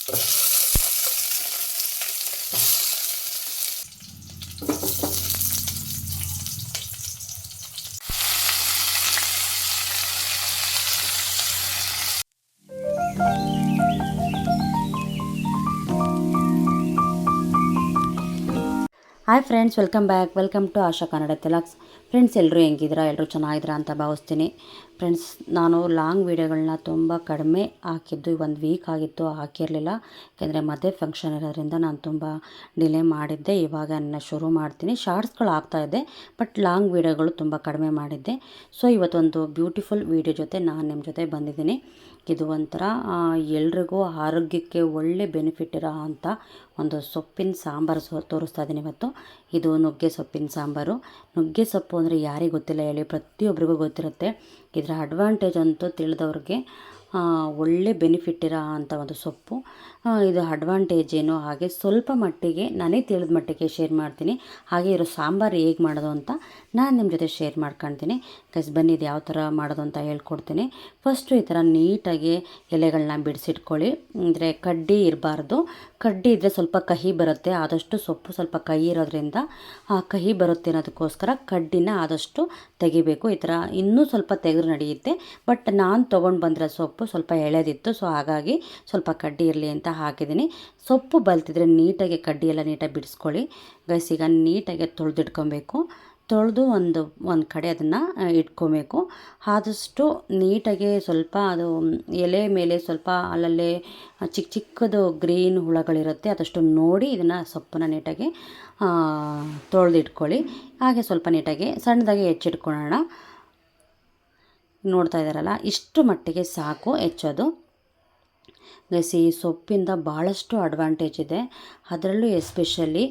Hi friends, welcome to Asha Kannada ತೆಲಕ್ಸ್. Friends, ಎಲ್ಲರೂ ಹೆಂಗಿದ್ದೀರಾ? ಎಲ್ಲರೂ ಚೆನ್ನಾಗಿದ್ದೀರಾ ಅಂತ ಭಾವಿಸ್ತೀನಿ. ಫ್ರೆಂಡ್ಸ್, ನಾನು ಲಾಂಗ್ ವೀಡಿಯೋಗಳನ್ನ ತುಂಬ ಕಡಿಮೆ ಹಾಕಿದ್ದು, 1 ವೀಕ್ ಆಗಿತ್ತು ಹಾಕಿರಲಿಲ್ಲ. ಯಾಕೆಂದರೆ ಮದುವೆ ಫಂಕ್ಷನ್ ಇರೋದ್ರಿಂದ ನಾನು ತುಂಬ ಡಿಲೇ ಮಾಡಿದ್ದೆ. ಇವಾಗ ನನ್ನ ಶುರು ಮಾಡ್ತೀನಿ. ಶಾರ್ಟ್ಸ್ಗಳು ಆಗ್ತಾಯಿದ್ದೆ, ಬಟ್ ಲಾಂಗ್ ವೀಡಿಯೋಗಳು ತುಂಬ ಕಡಿಮೆ ಮಾಡಿದ್ದೆ. ಸೊ ಇವತ್ತೊಂದು ಬ್ಯೂಟಿಫುಲ್ ವೀಡಿಯೋ ಜೊತೆ ನಾನು ನಿಮ್ಮ ಜೊತೆ ಬಂದಿದ್ದೀನಿ. ಇದು ಒಂಥರ ಎಲ್ರಿಗೂ ಆರೋಗ್ಯಕ್ಕೆ ಒಳ್ಳೆ ಬೆನಿಫಿಟ್ ಇರೋ ಅಂಥ ಒಂದು ಸೊಪ್ಪಿನ ಸಾಂಬಾರು ತೋರಿಸ್ತಾ ಇದ್ದೀನಿ ಇವತ್ತು. ಇದು ನುಗ್ಗೆ ಸೊಪ್ಪಿನ ಸಾಂಬಾರು. ನುಗ್ಗೆ ಸೊಪ್ಪು ಅಂದರೆ ಯಾರಿಗೆ ಗೊತ್ತಿಲ್ಲ ಹೇಳಿ? ಪ್ರತಿಯೊಬ್ಬರಿಗೂ ಗೊತ್ತಿರುತ್ತೆ. ಇದರ ಅಡ್ವಾಂಟೇಜ್ ಅಂತೂ ತಿಳಿದವ್ರಿಗೆ ಒಳ್ಳೆ ಬೆನಿಫಿಟ್ ಇರೋ ಅಂಥ ಒಂದು ಸೊಪ್ಪು. ಇದು ಅಡ್ವಾಂಟೇಜ್ ಏನು, ಹಾಗೆ ಸ್ವಲ್ಪ ಮಟ್ಟಿಗೆ ನನಗೆ ತಿಳಿದ ಮಟ್ಟಿಗೆ ಶೇರ್ ಮಾಡ್ತೀನಿ. ಹಾಗೆ ಇರೋ ಸಾಂಬಾರು ಹೇಗೆ ಮಾಡೋದು ಅಂತ ನಾನು ನಿಮ್ಮ ಜೊತೆ ಶೇರ್ ಮಾಡ್ಕೊಳ್ತೀನಿ. ಗೈಸ್, ಬನ್ನಿ ಇದು ಯಾವ ಥರ ಮಾಡೋದು ಅಂತ ಹೇಳ್ಕೊಡ್ತೀನಿ. ಫಸ್ಟು ಈ ಥರ ನೀಟಾಗಿ ಎಲೆಗಳನ್ನ ಬಿಡಿಸಿಟ್ಕೊಳ್ಳಿ. ಅಂದರೆ ಕಡ್ಡಿ ಇರಬಾರ್ದು. ಕಡ್ಡಿ ಇದ್ದರೆ ಸ್ವಲ್ಪ ಕಹಿ ಬರುತ್ತೆ. ಆದಷ್ಟು ಸೊಪ್ಪು ಸ್ವಲ್ಪ ಕಹಿ ಇರೋದ್ರಿಂದ ಕಹಿ ಬರುತ್ತೆ ಅನ್ನೋದಕ್ಕೋಸ್ಕರ ಕಡ್ಡಿನ ಆದಷ್ಟು ತೆಗಿಬೇಕು. ಈ ಥರ ಇನ್ನೂ ಸ್ವಲ್ಪ ತೆಗೆದು ನಡೆಯುತ್ತೆ. ಬಟ್ ನಾನು ತೊಗೊಂಡು ಬಂದಿರೋ ಸೊಪ್ಪು ಸ್ವಲ್ಪ ಎಳೆದಿತ್ತು. ಸೊ ಹಾಗಾಗಿ ಸ್ವಲ್ಪ ಕಡ್ಡಿ ಇರಲಿ ಅಂತ ಹಾಕಿದ್ದೀನಿ. ಸೊಪ್ಪು ಬಲ್ತಿದ್ರೆ ನೀಟಾಗಿ ಕಡ್ಡಿ ಎಲ್ಲ ನೀಟಾಗಿ ಬಿಡಿಸ್ಕೊಳ್ಳಿ. ಗೈಸ್, ಈಗ ನೀಟಾಗಿ ತೊಳೆದಿಟ್ಕೊಬೇಕು. ತೊಳೆದು ಒಂದು ಕಡೆ ಅದನ್ನು ಇಟ್ಕೊಬೇಕು. ಆದಷ್ಟು ನೀಟಾಗಿ ಸ್ವಲ್ಪ ಅದು ಎಲೆ ಮೇಲೆ ಸ್ವಲ್ಪ ಅಲ್ಲಲ್ಲೇ ಚಿಕ್ಕದು ಗ್ರೀನ್ ಹುಳಗಳಿರುತ್ತೆ, ಅದಷ್ಟು ನೋಡಿ ಇದನ್ನು ಸೊಪ್ಪನ್ನು ನೀಟಾಗಿ ತೊಳೆದಿಟ್ಕೊಳ್ಳಿ. ಹಾಗೆ ಸ್ವಲ್ಪ ನೀಟಾಗಿ ಸಣ್ಣದಾಗಿ ಹೆಚ್ಚಿಟ್ಕೊಳ್ಳೋಣ. ನೋಡ್ತಾ ಇದ್ದಾರಲ್ಲ, ಇಷ್ಟು ಮಟ್ಟಿಗೆ ಸಾಕು ಹೆಚ್ಚೋದು. ಗೈಸ್, ಈ ಸೊಪ್ಪಿಂದ ಭಾಳಷ್ಟು ಅಡ್ವಾಂಟೇಜ್ ಇದೆ. ಅದರಲ್ಲೂ ಎಸ್ಪೆಷಲಿ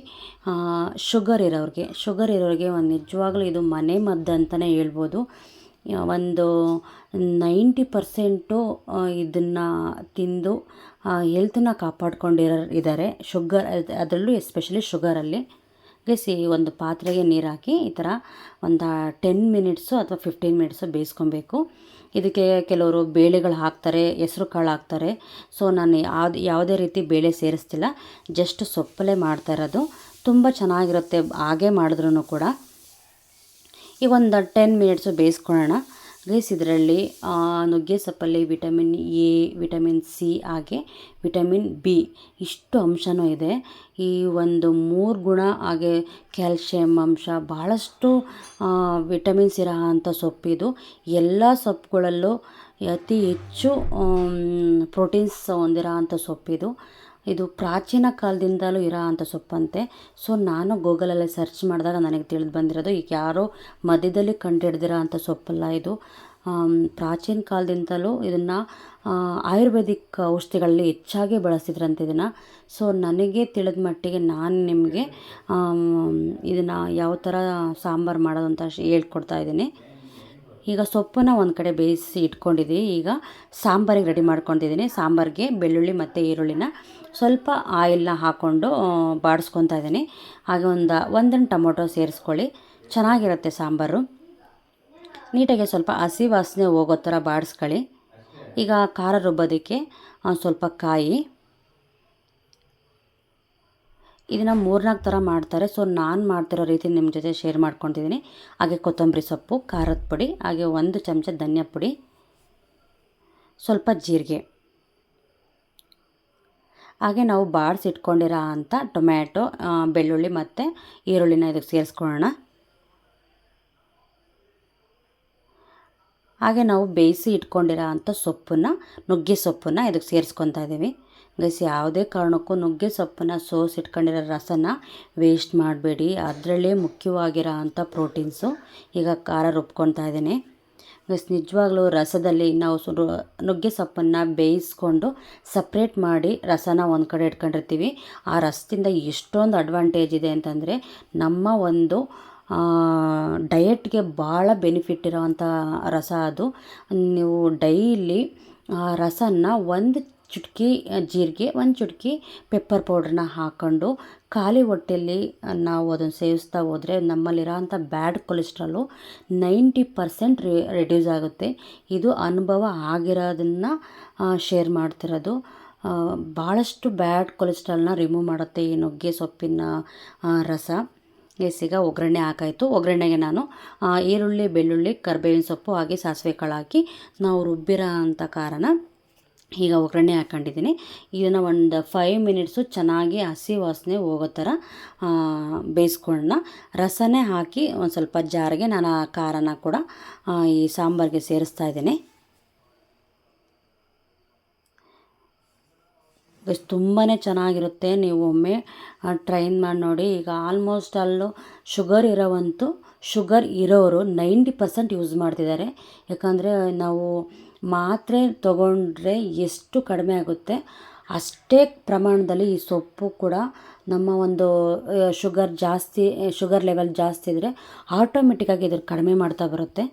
ಶುಗರ್ ಇರೋರಿಗೆ ಒಂದು ನಿಜವಾಗ್ಲೂ ಇದು ಮನೆ ಮದ್ದು ಅಂತಲೇ ಹೇಳ್ಬೋದು. ಒಂದು 90% ಇದನ್ನು ತಿಂದು ಹೆಲ್ತನ್ನ ಇದ್ದಾರೆ ಶುಗರ್, ಅದರಲ್ಲೂ ಎಸ್ಪೆಷಲಿ ಶುಗರಲ್ಲಿ. ಗೈಸ್, ಈ ಒಂದು ಪಾತ್ರೆಗೆ ನೀರು ಹಾಕಿ ಈ ಥರ ಒಂದು 10 ಮಿನಿಟ್ಸು ಅಥವಾ 15 ಮಿನಿಟ್ಸು ಬೇಯಿಸ್ಕೊಬೇಕು. ಇದಕ್ಕೆ ಕೆಲವರು ಬೇಳೆಗಳು ಹಾಕ್ತಾರೆ, ಹೆಸ್ರು ಕಾಳು ಹಾಕ್ತಾರೆ. ಸೊ ನಾನು ಯಾವುದೇ ರೀತಿ ಬೇಳೆ ಸೇರಿಸ್ತಿಲ್ಲ, ಜಸ್ಟ್ ಸೊಪ್ಪಲ್ಲೇ ಮಾಡ್ತಾ ಇರೋದು. ತುಂಬ ಚೆನ್ನಾಗಿರುತ್ತೆ ಹಾಗೆ ಮಾಡಿದ್ರೂ ಕೂಡ. ಈಗ ಒಂದು 10 ಮಿನಿಟ್ಸು ಬೇಯಿಸ್ಕೊಳ್ಳೋಣ. ಗೈಸ್, ಇದರಲ್ಲಿ ನುಗ್ಗೆ ಸೊಪ್ಪಲ್ಲಿ ವಿಟಮಿನ್ ಎ, ವಿಟಮಿನ್ ಸಿ, ಹಾಗೆ ವಿಟಮಿನ್ ಬಿ ಇಷ್ಟು ಅಂಶನೂ ಇದೆ. ಈ ಒಂದು 3 ಗುಣ, ಹಾಗೆ ಕ್ಯಾಲ್ಶಿಯಂ ಅಂಶ, ಭಾಳಷ್ಟು ವಿಟಮಿನ್ಸ್ ಇರೋ ಅಂಥ ಸೊಪ್ಪಿದು. ಎಲ್ಲ ಸೊಪ್ಪುಗಳಲ್ಲೂ ಅತಿ ಹೆಚ್ಚು ಪ್ರೋಟೀನ್ಸ್ ಹೊಂದಿರೋ ಅಂಥ ಸೊಪ್ಪಿದು. ಇದು ಪ್ರಾಚೀನ ಕಾಲದಿಂದಲೂ ಇರೋ ಅಂಥ ಸೊಪ್ಪಂತೆ. ಸೊ ನಾನು ಗೂಗಲಲ್ಲಿ ಸರ್ಚ್ ಮಾಡಿದಾಗ ನನಗೆ ತಿಳಿದು ಬಂದಿರೋದು, ಈಗ ಯಾರೋ ಮಧ್ಯದಲ್ಲಿ ಕಂಡುಹಿಡ್ದಿರೋ ಅಂಥ ಸೊಪ್ಪಲ್ಲ ಇದು. ಪ್ರಾಚೀನ ಕಾಲದಿಂದಲೂ ಇದನ್ನು ಆಯುರ್ವೇದಿಕ್ ಔಷಧಿಗಳಲ್ಲಿ ಹೆಚ್ಚಾಗಿ ಬಳಸ್ತಿದ್ರಂತೆ ಇದನ್ನು. ಸೊ ನನಗೆ ತಿಳಿದ ಮಟ್ಟಿಗೆ ನಾನು ನಿಮಗೆ ಇದನ್ನು ಯಾವ ಥರ ಸಾಂಬಾರು ಮಾಡೋದು ಅಂತ ಹೇಳ್ಕೊಡ್ತಾ ಇದ್ದೀನಿ. ಈಗ ಸೊಪ್ಪನ್ನು ಒಂದು ಕಡೆ ಬೇಯಿಸಿ ಇಟ್ಕೊಂಡಿದ್ದೀವಿ. ಈಗ ಸಾಂಬಾರಿಗೆ ರೆಡಿ ಮಾಡ್ಕೊತಿದ್ದೀನಿ. ಸಾಂಬಾರಿಗೆ ಬೆಳ್ಳುಳ್ಳಿ ಮತ್ತು ಈರುಳ್ಳಿನ ಸ್ವಲ್ಪ ಆಯಿಲ್ನ ಹಾಕ್ಕೊಂಡು ಬಾಡಿಸ್ಕೊತಾ ಇದ್ದೀನಿ. ಹಾಗೆ ಒಂದೊಂದು ಟೊಮೊಟೊ ಸೇರಿಸ್ಕೊಳ್ಳಿ, ಚೆನ್ನಾಗಿರುತ್ತೆ ಸಾಂಬಾರು. ನೀಟಾಗಿ ಸ್ವಲ್ಪ ಹಸಿ ವಾಸನೆ ಹೋಗೋ ಥರ ಬಾಡಿಸ್ಕೊಳ್ಳಿ. ಈಗ ಖಾರ ರುಬ್ಬೋದಕ್ಕೆ ಸ್ವಲ್ಪ ಕಾಯಿ, ಇದನ್ನು 3-4 ಥರ ಮಾಡ್ತಾರೆ. ಸೊ ನಾನು ಮಾಡ್ತಿರೋ ರೀತಿ ನಿಮ್ಮ ಜೊತೆ ಶೇರ್ ಮಾಡ್ಕೊತಿದ್ದೀನಿ. ಹಾಗೆ ಕೊತ್ತಂಬರಿ ಸೊಪ್ಪು, ಖಾರದ ಪುಡಿ, ಹಾಗೆ 1 ಚಮಚ ಧನಿಯಾ ಪುಡಿ, ಸ್ವಲ್ಪ ಜೀರಿಗೆ, ಹಾಗೆ ನಾವು ಬಾಡಿಸಿಟ್ಕೊಂಡಿರೋ ಅಂಥ ಟೊಮ್ಯಾಟೊ, ಬೆಳ್ಳುಳ್ಳಿ ಮತ್ತು ಈರುಳ್ಳಿನ ಇದಕ್ಕೆ ಸೇರಿಸ್ಕೊಳ್ಳೋಣ. ಹಾಗೆ ನಾವು ಬೇಯಿಸಿ ಇಟ್ಕೊಂಡಿರೋ ಅಂಥ ಸೊಪ್ಪನ್ನು, ನುಗ್ಗೆ ಸೊಪ್ಪನ್ನು ಇದಕ್ಕೆ ಸೇರಿಸ್ಕೊತಾ ಇದ್ದೀವಿ. ಗೈಸ್, ಯಾವುದೇ ಕಾರಣಕ್ಕೂ ನುಗ್ಗೆ ಸೊಪ್ಪನ್ನು ಇಟ್ಕೊಂಡಿರೋ ರಸನ ವೇಸ್ಟ್ ಮಾಡಬೇಡಿ. ಅದರಲ್ಲೇ ಮುಖ್ಯವಾಗಿರೋ ಅಂಥ ಪ್ರೋಟೀನ್ಸು. ಈಗ ಖಾರ ರುಬ್ಕೊತಾ ಇದ್ದೀನಿ. ಗೈಸ್, ನಿಜವಾಗ್ಲೂ ರಸದಲ್ಲಿ ನಾವು ನುಗ್ಗೆ ಸೊಪ್ಪನ್ನು ಬೇಯಿಸ್ಕೊಂಡು ಸಪ್ರೇಟ್ ಮಾಡಿ ರಸನ ಒಂದು ಕಡೆ ಇಟ್ಕೊಂಡಿರ್ತೀವಿ. ಆ ರಸದಿಂದ ಎಷ್ಟೊಂದು ಅಡ್ವಾಂಟೇಜ್ ಇದೆ ಅಂತಂದರೆ, ನಮ್ಮ ಒಂದು ಡಯೆಟ್ಗೆ ಭಾಳ ಬೆನಿಫಿಟ್ ಇರೋವಂಥ ರಸ ಅದು. ನೀವು ಡೈಲಿ ರಸನ 1 ಚುಟುಕಿ ಜೀರಿಗೆ, 1 ಚುಟುಕಿ ಪೆಪ್ಪರ್ ಪೌಡ್ರನ್ನ ಹಾಕ್ಕೊಂಡು ಖಾಲಿ ಹೊಟ್ಟೆಯಲ್ಲಿ ನಾವು ಅದನ್ನು ಸೇವಿಸ್ತಾ ಹೋದರೆ ನಮ್ಮಲ್ಲಿರೋಂಥ ಬ್ಯಾಡ್ ಕೊಲೆಸ್ಟ್ರಾಲು 90% ರಿಡ್ಯೂಸ್ ಆಗುತ್ತೆ. ಇದು ಅನುಭವ ಆಗಿರೋದನ್ನು ಶೇರ್ ಮಾಡ್ತಿರೋದು. ಭಾಳಷ್ಟು ಬ್ಯಾಡ್ ಕೊಲೆಸ್ಟ್ರಾಲ್ನ ರಿಮೂವ್ ಮಾಡುತ್ತೆ ಈ ನುಗ್ಗೆ ಸೊಪ್ಪಿನ ರಸ. ಈಗ ಒಗ್ಗರಣೆ ಹಾಕಾಯಿತು. ಒಗ್ಗರಣೆಗೆ ನಾನು ಈರುಳ್ಳಿ, ಬೆಳ್ಳುಳ್ಳಿ, ಕರಿಬೇವಿನ ಸೊಪ್ಪು ಹಾಗೆ ಸಾಸಿವೆ ಕಾಳು ಹಾಕಿ ನಾವು ರುಬ್ಬಿರೋ ಅಂಥ ಖಾರನ ಈಗ ಒಗ್ಗರಣೆ ಹಾಕ್ಕೊಂಡಿದ್ದೀನಿ. ಇದನ್ನು ಒಂದು 5 ಮಿನಿಟ್ಸು ಚೆನ್ನಾಗಿ ಹಸಿ ವಾಸನೆ ಹೋಗೋ ಥರ ಬೇಯಿಸ್ಕೊಳ್ಳೋಣ. ರಸನೇ ಹಾಕಿ ಒಂದು ಸ್ವಲ್ಪ ಜಾರಿಗೆ ನಾನು ಆ ಖಾರನ ಕೂಡ ಈ ಸಾಂಬಾರಿಗೆ ಸೇರಿಸ್ತಾ ಇದ್ದೀನಿ. ತುಂಬಾ ಚೆನ್ನಾಗಿರುತ್ತೆ, ನೀವು ಒಮ್ಮೆ ಟ್ರೈನ್ ಮಾಡಿ ನೋಡಿ. ಈಗ ಆಲ್ಮೋಸ್ಟ್ ಅಲ್ಲೂ ಶುಗರ್ ಇರೋರು 90% ಯೂಸ್ ಮಾಡ್ತಿದ್ದಾರೆ. ಯಾಕಂದರೆ ನಾವು ಮಾತ್ರೆ ತಗೊಂಡ್ರೆ ಎಷ್ಟು ಕಡಿಮೆ ಆಗುತ್ತೆ ಅಷ್ಟೇ ಪ್ರಮಾಣದಲ್ಲಿ ಈ ಸೊಪ್ಪು ಕೂಡ ನಮ್ಮ ಒಂದು ಶುಗರ್ ಲೆವೆಲ್ ಜಾಸ್ತಿ ಇದ್ದರೆ ಆಟೋಮೆಟಿಕ್ಕಾಗಿ ಇದ್ರ ಕಡಿಮೆ ಮಾಡ್ತಾ ಬರುತ್ತೆ.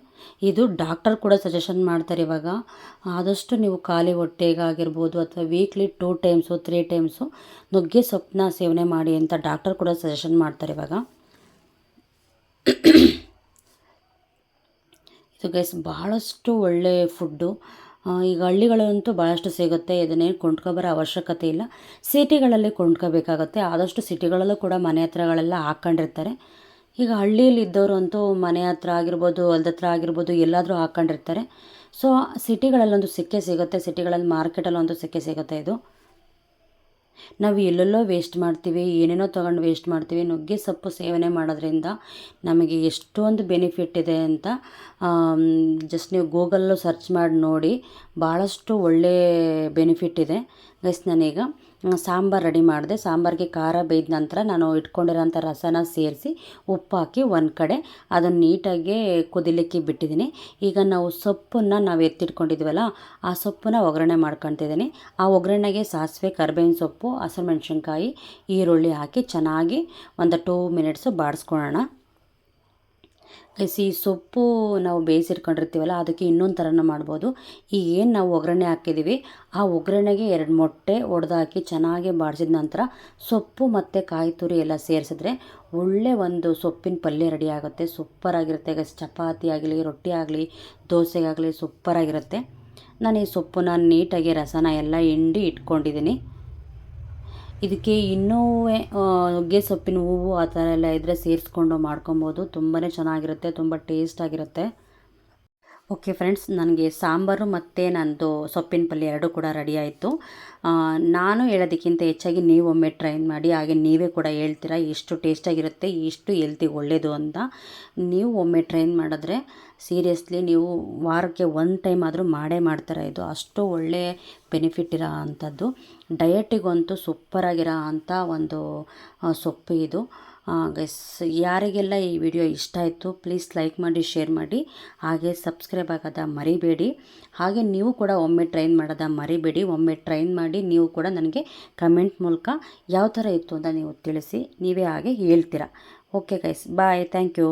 ಇದು ಡಾಕ್ಟರ್ ಕೂಡ ಸಜೆಷನ್ ಮಾಡ್ತಾರೆ. ಇವಾಗ ಆದಷ್ಟು ನೀವು ಖಾಲಿ ಹೊಟ್ಟೆಗಾಗಿರ್ಬೋದು ಅಥವಾ ವೀಕ್ಲಿ 2 ಟೈಮ್ಸು 3 ಟೈಮ್ಸು ನುಗ್ಗೆ ಸೊಪ್ಪನ್ನ ಸೇವನೆ ಮಾಡಿ ಅಂತ ಡಾಕ್ಟರ್ ಕೂಡ ಸಜೆಷನ್ ಮಾಡ್ತಾರೆ ಇವಾಗ. ಇದು ಗೈಸ್ ಭಾಳಷ್ಟು ಒಳ್ಳೆ ಫುಡ್ಡು. ಈಗ ಹಳ್ಳಿಗಳಂತೂ ಭಾಳಷ್ಟು ಸಿಗುತ್ತೆ, ಇದನ್ನೇನು ಕೊಂಡ್ಕೊಬರೋ ಅವಶ್ಯಕತೆ ಇಲ್ಲ. ಸಿಟಿಗಳಲ್ಲಿ ಕೊಂಡ್ಕೋಬೇಕಾಗತ್ತೆ. ಆದಷ್ಟು ಸಿಟಿಗಳಲ್ಲೂ ಕೂಡ ಮನೆ ಹತ್ರಗಳೆಲ್ಲ ಹಾಕ್ಕೊಂಡಿರ್ತಾರೆ. ಈಗ ಹಳ್ಳಿಯಲ್ಲಿ ಇದ್ದವರು ಅಂತೂ ಮನೆ ಹತ್ರ ಆಗಿರ್ಬೋದು, ಹೊಲ್ದ ಹತ್ರ ಆಗಿರ್ಬೋದು, ಎಲ್ಲಾದರೂ ಹಾಕ್ಕೊಂಡಿರ್ತಾರೆ. ಸೊ ಸಿಟಿಗಳಲ್ಲಂತೂ ಸಿಕ್ಕೇ ಸಿಗುತ್ತೆ, ಸಿಟಿಗಳಲ್ಲಿ ಮಾರ್ಕೆಟಲ್ಲಂತೂ ಸಿಕ್ಕೇ ಸಿಗುತ್ತೆ. ಇದು ನಾವು ಎಲ್ಲೆಲ್ಲೋ ವೇಸ್ಟ್ ಮಾಡ್ತೀವಿ, ಏನೇನೋ ತೊಗೊಂಡು ವೇಸ್ಟ್ ಮಾಡ್ತೀವಿ. ನುಗ್ಗೆ ಸೊಪ್ಪು ಸೇವನೆ ಮಾಡೋದ್ರಿಂದ ನಮಗೆ ಎಷ್ಟೊಂದು ಬೆನಿಫಿಟ್ ಇದೆ ಅಂತ ಜಸ್ಟ್ ನೀವು ಗೂಗಲ್ಲು ಸರ್ಚ್ ಮಾಡಿ ನೋಡಿ, ಭಾಳಷ್ಟು ಒಳ್ಳೆ ಬೆನಿಫಿಟ್ ಇದೆ ಗೈಸ್. ನಾನೀಗ ಸಾಂಬಾರು ರೆಡಿ ಮಾಡಿದೆ. ಸಾಂಬಾರಿಗೆ ಖಾರ ಬೇಯ್ದ ನಂತರ ನಾನು ಇಟ್ಕೊಂಡಿರೋಂಥ ರಸನ ಸೇರಿಸಿ ಉಪ್ಪು ಹಾಕಿ ಒಂದು ಕಡೆ ಅದನ್ನು ನೀಟಾಗಿ ಕುದಿಲಿಕ್ಕೆ ಬಿಟ್ಟಿದ್ದೀನಿ. ಈಗ ನಾವು ಸೊಪ್ಪನ್ನು ನಾವು ಎತ್ತಿಟ್ಕೊಂಡಿದ್ವಲ್ಲ, ಆ ಸೊಪ್ಪನ್ನ ಒಗ್ಗರಣೆ ಮಾಡ್ಕೊತಿದ್ದೀನಿ. ಆ ಒಗ್ಗರಣೆಗೆ ಸಾಸಿವೆ, ಕರಿಬೇವಿನ ಸೊಪ್ಪು, ಹಸಿಮೆಣ್ಸಿನ್ಕಾಯಿ, ಈರುಳ್ಳಿ ಹಾಕಿ ಚೆನ್ನಾಗಿ ಒಂದು 2 ಮಿನಿಟ್ಸು ಬಾಡಿಸ್ಕೊಳ್ಳೋಣ. ಈ ಸೊಪ್ಪು ನಾವು ಬೇಯಿಸಿಟ್ಕೊಂಡಿರ್ತೀವಲ್ಲ, ಅದಕ್ಕೆ ಇನ್ನೊಂದು ಥರನೂ ಮಾಡ್ಬೋದು. ಈಗ ಏನು ನಾವು ಒಗ್ಗರಣೆ ಹಾಕಿದ್ದೀವಿ, ಆ ಒಗ್ಗರಣೆಗೆ 2 ಮೊಟ್ಟೆ ಒಡೆದಾಕಿ ಚೆನ್ನಾಗಿ ಬಾಡಿಸಿದ ನಂತರ ಸೊಪ್ಪು ಮತ್ತು ಕಾಯಿ ತುರಿ ಎಲ್ಲ ಸೇರಿಸಿದ್ರೆ ಒಳ್ಳೆ ಒಂದು ಸೊಪ್ಪಿನ ಪಲ್ಯ ರೆಡಿ ಆಗುತ್ತೆ. ಸೂಪರಾಗಿರುತ್ತೆ ಗೈಸ್. ಚಪಾತಿ ಆಗಲಿ, ರೊಟ್ಟಿ ಆಗಲಿ, ದೋಸೆಗಾಗಲಿ ಸೂಪರಾಗಿರುತ್ತೆ. ನಾನು ಈ ಸೊಪ್ಪನ್ನ ನೀಟಾಗಿ ರಸನ ಎಲ್ಲ ಹಿಂಡಿ ಇಟ್ಕೊಂಡಿದ್ದೀನಿ. ಇದಕ್ಕೆ ಇನ್ನೂ ನುಗ್ಗೆ ಸೊಪ್ಪಿನ ಹೂವು ಆ ಥರ ಎಲ್ಲ ಇದ್ದರೆ ಸೇರಿಸ್ಕೊಂಡು ಮಾಡ್ಕೊಬೋದು. ತುಂಬಾ ಚೆನ್ನಾಗಿರುತ್ತೆ, ತುಂಬ ಟೇಸ್ಟಾಗಿರುತ್ತೆ. ಓಕೆ ಫ್ರೆಂಡ್ಸ್, ನನಗೆ ಸಾಂಬಾರು ಮತ್ತು ನಂದು ಸೊಪ್ಪಿನ ಪಲ್ಯ ಎರಡೂ ಕೂಡ ರೆಡಿ ಆಯಿತು. ನಾನು ಹೇಳೋದಕ್ಕಿಂತ ಹೆಚ್ಚಾಗಿ ನೀವು ಒಮ್ಮೆ ಟ್ರೈ ಮಾಡಿ, ಹಾಗೆ ನೀವೇ ಕೂಡ ಹೇಳ್ತೀರಾ ಎಷ್ಟು ಟೇಸ್ಟಾಗಿರುತ್ತೆ, ಎಷ್ಟು ಹೆಲ್ತಿಗೆ ಒಳ್ಳೆಯದು ಅಂತ. ನೀವು ಒಮ್ಮೆ ಟ್ರೈ ಮಾಡಿದ್ರೆ ಸೀರಿಯಸ್ಲಿ ನೀವು ವಾರಕ್ಕೆ 1 ಟೈಮ್ ಆದರೂ ಮಾಡೇ ಮಾಡ್ತಾರೆ. ಇದು ಅಷ್ಟು ಒಳ್ಳೆ ಬೆನಿಫಿಟ್ ಇರೋ ಅಂಥದ್ದು. ಡಯಟಿಗಂತೂ ಸೂಪರಾಗಿರೋ ಅಂಥ ಒಂದು ಸೊಪ್ಪು ಇದು. ಗೈಸ್, ಯಾರಿಗೆಲ್ಲ ಈ ವಿಡಿಯೋ ಇಷ್ಟ ಆಯಿತು ಪ್ಲೀಸ್ ಲೈಕ್ ಮಾಡಿ, ಶೇರ್ ಮಾಡಿ, ಹಾಗೆ ಸಬ್ಸ್ಕ್ರೈಬ್ ಆಗೋದ ಮರಿಬೇಡಿ. ಹಾಗೆ ನೀವು ಕೂಡ ಒಮ್ಮೆ ಟ್ರೈನ್ ಮಾಡೋದ ಮರಿಬೇಡಿ. ಒಮ್ಮೆ ಟ್ರೈನ್ ಮಾಡಿ ನೀವು ಕೂಡ ನನಗೆ ಕಮೆಂಟ್ ಮೂಲಕ ಯಾವ ಥರ ಇತ್ತು ಅಂತ ನೀವು ತಿಳಿಸಿ, ನೀವೇ ಹಾಗೆ ಹೇಳ್ತೀರಾ. Okay guys, bye, thank you.